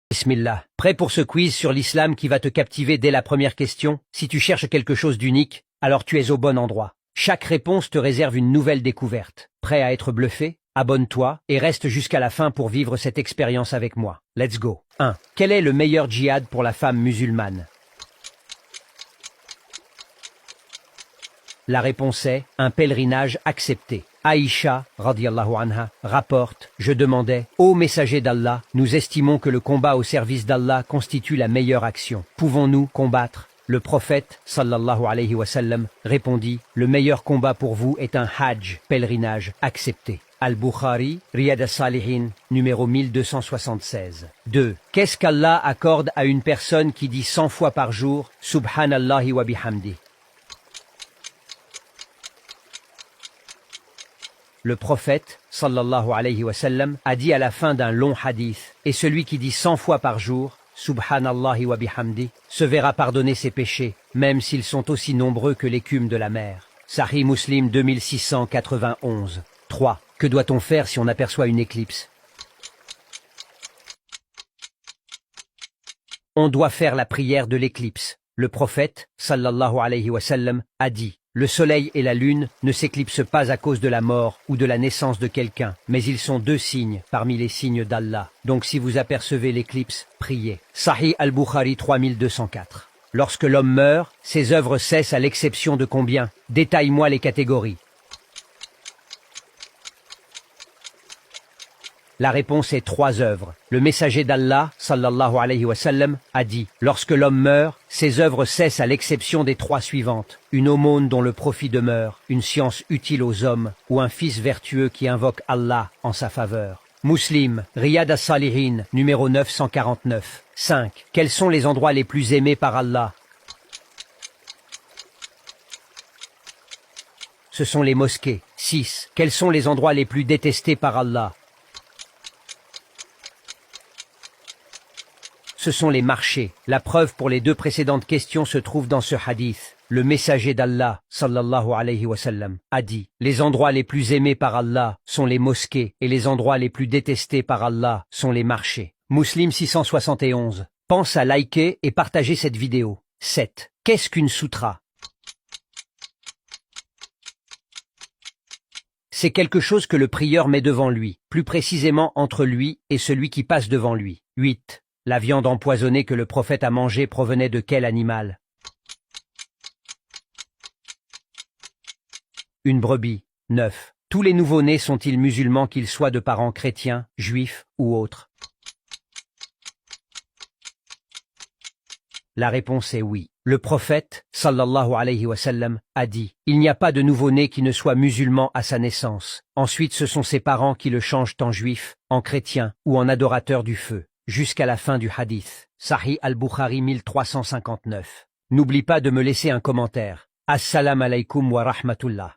Bismillah. Prêt pour ce quiz sur l'islam qui va te captiver dès la première question? Si tu cherches quelque chose d'unique, alors tu es au bon endroit. Chaque réponse te réserve une nouvelle découverte. Prêt à être bluffé? Abonne-toi et reste jusqu'à la fin pour vivre cette expérience avec moi. Let's go. 1. Quel est le meilleur djihad pour la femme musulmane? La réponse est un pèlerinage accepté. Aïcha, radiyallahu anha, rapporte, je demandais, ô messager d'Allah, nous estimons que le combat au service d'Allah constitue la meilleure action. Pouvons-nous combattre? Le prophète, sallallahu alayhi wa sallam, répondit, le meilleur combat pour vous est un hajj, pèlerinage accepté. Al-Bukhari, Riyad as-Salihin, numéro 1276. 2. Qu'est-ce qu'Allah accorde à une personne qui dit 100 fois par jour, Subhanallahi wa bihamdi? Le prophète, sallallahu alayhi wa sallam, a dit à la fin d'un long hadith, et celui qui dit 100 fois par jour, Subhanallahi wa bihamdi, se verra pardonner ses péchés, même s'ils sont aussi nombreux que l'écume de la mer. Sahih Muslim 2691. 3. Que doit-on faire si on aperçoit une éclipse? On doit faire la prière de l'éclipse. Le prophète, sallallahu alayhi wa sallam, a dit, le soleil et la lune ne s'éclipsent pas à cause de la mort ou de la naissance de quelqu'un, mais ils sont deux signes parmi les signes d'Allah. Donc si vous apercevez l'éclipse, priez. Sahih al-Bukhari 3204. Lorsque l'homme meurt, ses œuvres cessent à l'exception de combien? Détaille-moi les catégories. La réponse est 3 œuvres. Le messager d'Allah, sallallahu alayhi wa sallam, a dit, lorsque l'homme meurt, ses œuvres cessent à l'exception des 3 suivantes. Une aumône dont le profit demeure, une science utile aux hommes, ou un fils vertueux qui invoque Allah en sa faveur. Muslim, Riyad as-Salihin, numéro 949. 5. Quels sont les endroits les plus aimés par Allah? Ce sont les mosquées. 6. Quels sont les endroits les plus détestés par Allah? Ce sont les marchés. La preuve pour les 2 précédentes questions se trouve dans ce hadith. Le messager d'Allah, sallallahu alayhi wa sallam, a dit, les endroits les plus aimés par Allah sont les mosquées et les endroits les plus détestés par Allah sont les marchés. Muslim 671. Pense à liker et partager cette vidéo. 7. Qu'est-ce qu'une sutra? C'est quelque chose que le prieur met devant lui, plus précisément entre lui et celui qui passe devant lui. 8. La viande empoisonnée que le prophète a mangée provenait de quel animal? Une brebis. 9. Tous les nouveau-nés sont-ils musulmans qu'ils soient de parents chrétiens, juifs ou autres? La réponse est oui. Le prophète, sallallahu alayhi wa sallam, a dit, il n'y a pas de nouveau-né qui ne soit musulman à sa naissance. Ensuite ce sont ses parents qui le changent en juif, en chrétien ou en adorateur du feu. Jusqu'à la fin du hadith. Sahih al-Bukhari 1359. N'oublie pas de me laisser un commentaire. Assalamu alaykum wa rahmatullah.